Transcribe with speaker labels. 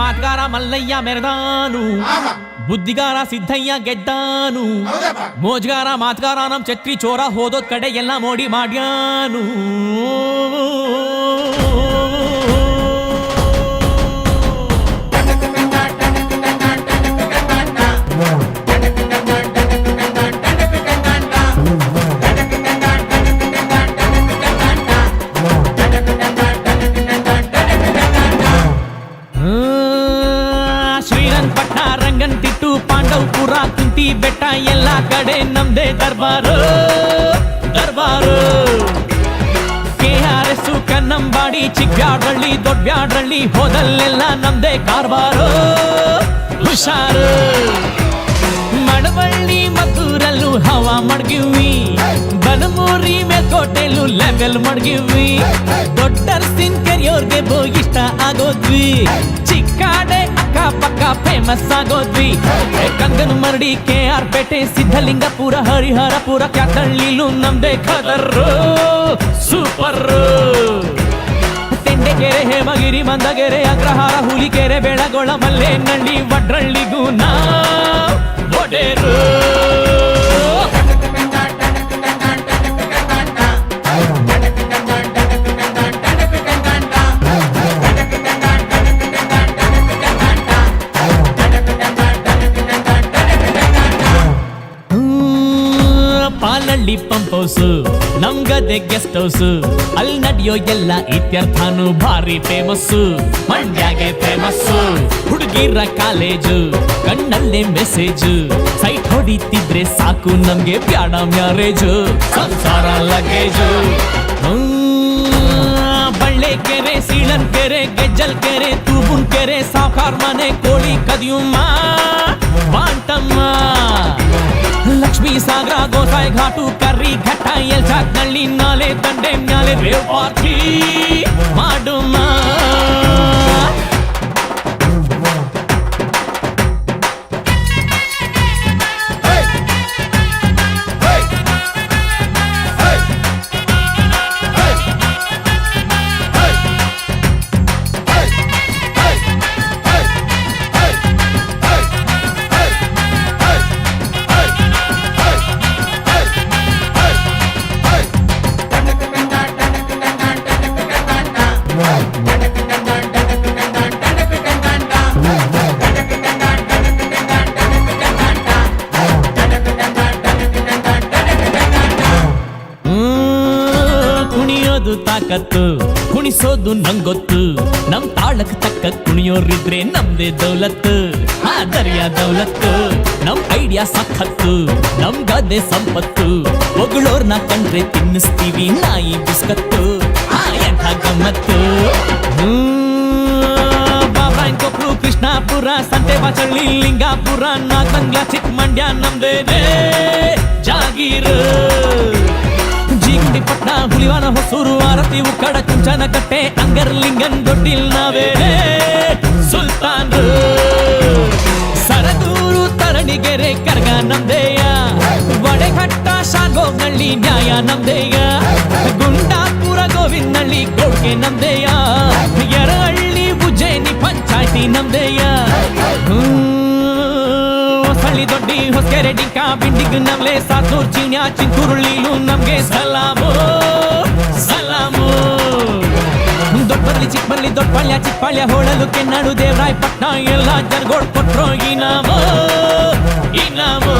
Speaker 1: ಮಾತ್ಗಾರ ಮಲ್ಲಯ್ಯ ಮೆರೆದಾನು, ಬುದ್ಧಿಗಾರ ಸಿದ್ದಯ್ಯ ಗೆದ್ದಾನು, ಮೋಜ್ಗಾರ ಮಾತ್ಗಾರ ನಮ್ ಛತ್ರಿ ಚೋರ ಹೋದೋದ್ ಕಡೆ ಎಲ್ಲ ಮೋಡಿ ಮಾಡ್ಯಾನು. ಶ್ರೀರಂಗಪಟ್ಟಣ ರಂಗನತಿಟ್ಟು ಪಾಂಡವಪುರ ಕುಂತಿ ಬೆಟ್ಟ ಎಲ್ಲ ಕಡೆ ನಮ್ದೇ ದರ್ಬಾರು ದರ್ಬಾರು. KRS ಕನ್ನಂಬಾಡಿ ಚಿಕ್ಕಬ್ಯಾಡ್ರಳ್ಳಿ ದೊಡ್ಡಬ್ಯಾಡ್ರಳ್ಳಿ ಹೋದಲ್ಲೆಲ್ಲ ನಮ್ದೇ ಕಾರ್ಬಾರು ಹುಷಾರು. ಮಳವಳ್ಳಿ ಮದ್ದೂರಲ್ಲೂ ಹವಾ ಮಡ್ಗಿವಿ, ಬನಮೂರಿ ಮೇಲ್ಕೋಟೆಲ್ಲೂ ಲೆವೆಲ್ ಮಡ್ಗಿವಿ, ದೊಡ್ಡರ್ಸಿನ್ ಕೆರಿಯೋರ್ಗೆ ಇಷ್ಟ ಆಗೋದ್ವಿ, ಚಿಕ್ಕಾಡೆ ಅಕ್ಕ ಪಕ್ಕ ಫೇಮಸ್ ಆಗೋದ್ವಿ. ಕಂಗನ ಮರಡಿ KR ಪೇಟೆ ಸಿದ್ಧಲಿಂಗಪುರ ಹರಿಹರಪುರ ಕ್ಯಾತಳ್ಳಿಲೂ ನಮ್ದೇ ಖದರ್ರು ಸೂಪರ್. ತೆಂಡೆಕೆರೆ ಹೇಮಗಿರಿ ಮಂದಗೆರೆ ಅಗ್ರಹಾರ ಹುಲಿಕೆರೆ ಬೆಳಗೊಳ ಮಲ್ಲೇನಹಳ್ಳಿ ವಡ್ರಳ್ಳಿಗೂ ನಾವ್ ಒಡೆರು. ಪಾಲಳ್ಳಿ ಪಂಪ್ ಹೌಸ್ ನಮ್ಗದೆ ಗೆಸ್ಟ್ ಹೌಸ್, ಅಲ್ಲಿ ನಡೆಯೋ ಎಲ್ಲ ಇತ್ಯರ್ಥನು ಭಾರಿ ಫೇಮಸ್. ಮಂಡ್ಯಾಗೆ ಫೇಮಸ್ ಹುಡುಗಿರ ಕಾಲೇಜು, ಕಣ್ಣಲ್ಲೇ ಮೆಸೇಜ್, ಸೈಟ್ ಹೊಡಿತಿದ್ರೆ ಸಾಕು ನಮ್ಗೆ ಬ್ಯಾಡ ಮ್ಯಾರೇಜ್, ಸಂಸಾರ ಲಗೇಜು. ಬಳ್ಳೆಕೆರೆ ಸೀಳನ್ಕೆರೆ ಗೆಜ್ಜಲ್ ಕೆರೆ ತೂಬುನ್ ಕೆರೆ ಸಾವ್ಕಾರ್ ಮನೆ ಕೋಳಿ ಕದಿಯುಮ್ಮ ಬಾಂಟಮ್ಮ. ಲಕ್ಷ್ಮೀ ಸಾಗರ ಗೋಸಾಯಿ ಘಾಟು ಕರ್ರಿ ಘಟ್ಟ ಎಲ್ಚಾಕ್ನಳ್ಳಿ ನಾಲೆ ದಂಡೆ ಮ್ಯಾಲೆ ರೇವ್ ಪಾರ್ಟಿ ಮಾಡುಮ್ಮ. ಕುಣಿಯೋದು ತಾಕತ್ತು, ಕುಣಿಸೋದು ನಂಗೊತ್ತು, ನಮ್ ತಾಳಕ್ ತಕ್ಕ ಕುಣಿಯೋರಿದ್ರೆ ನಮ್ದೇ ದೌಲತ್ತು. ದರ್ಯಾ ದೌಲತ್ತು ನಮ್ ಐಡಿಯಾ ಸಖತ್ತು, ನಮ್ ಗದ್ದೆ ಸಂಪತ್ತು, ಹೊಗಳೋರ್ನ ಕಂಡ್ರೆ ತಿನ್ನಿಸ್ತೀವಿ ನಾಯಿ ಬಿಸ್ಕತ್ತು. ಎಂಥ ಗಮ್ಮತ್ತು. ಬಾಬಾಯ್ಕೊಪ್ರು ಕೃಷ್ಣಾಪುರ ಸಂತೆ ಬಾಚಳ್ಳಿ ಲಿಂಗಾಪುರ ನಾಗಮಂಗ್ಲ ಚಿಕ್ಕಮಂಡ್ಯ ನಮ್ದೇನೆ ಜಾಗೀರು. ಜೀಗುಂಡಿಪಟ್ನ ಹುಲಿವಾನ ಹೊಸೂರು ಆರತಿ ಉಕ್ಕಡ ಕುಂಚನ ಕಟ್ಟೆ ಅಂಗರ್ಲಿಂಗನ್ ದೊಡ್ಡಿಲ್ ನಾವೇನೆ ಸುಲ್ತಾನ್ರು. ಸರದೂರು ತರಣಿಗೆರೆ ಕರ್ಗ ನಮ್ದೇಯ, ವಡೆಘಟ್ಟ ಶಾಗೋಗ್ನಳ್ಳಿ ನ್ಯಾಯ ನಮ್ದೇಯ, ಗುಂಡಾಪುರ ಗೋವಿಂದಳ್ಳಿ ಕೊಡ್ಗೆ ನಮ್ದೇಯ, ಯರಹಳ್ಳಿ ಉಜ್ಜಯಿನಿ ಪಂಚಾಯ್ತಿ ನಮ್ದೇಯ. ಹೊಸಳ್ಳಿ ದೊಡ್ಡಿ ಹೊಸಕೆರೆ ಡಿಂಕ ಬಿಂಡಿಗ್ ನಮ್ಲೆ ಸಾತೂರ್ ಚೀನ್ಯ ಚಿಂತೂರುಳ್ಳಿಲು ನಮ್ಗೆ ಸಲಾಮು ಸಲಾಮು. ದೊಡ್ಡಬರ್ಲಿ ಚಿಕ್ಕಬರ್ಲಿ ದೊಡ್ಡಪಾಳ್ಯ ಚಿಕ್ಕಪಾಳ್ಯ ಹೋಳಲು ಕೆನ್ನಾಡು ದೇವರಾಯಪಟ್ಟಣ ಎಲ್ಲ ಜನಗೋಡ್ ಕೊಟ್ರೋ ಇನಾಮು ಇನಾಮು.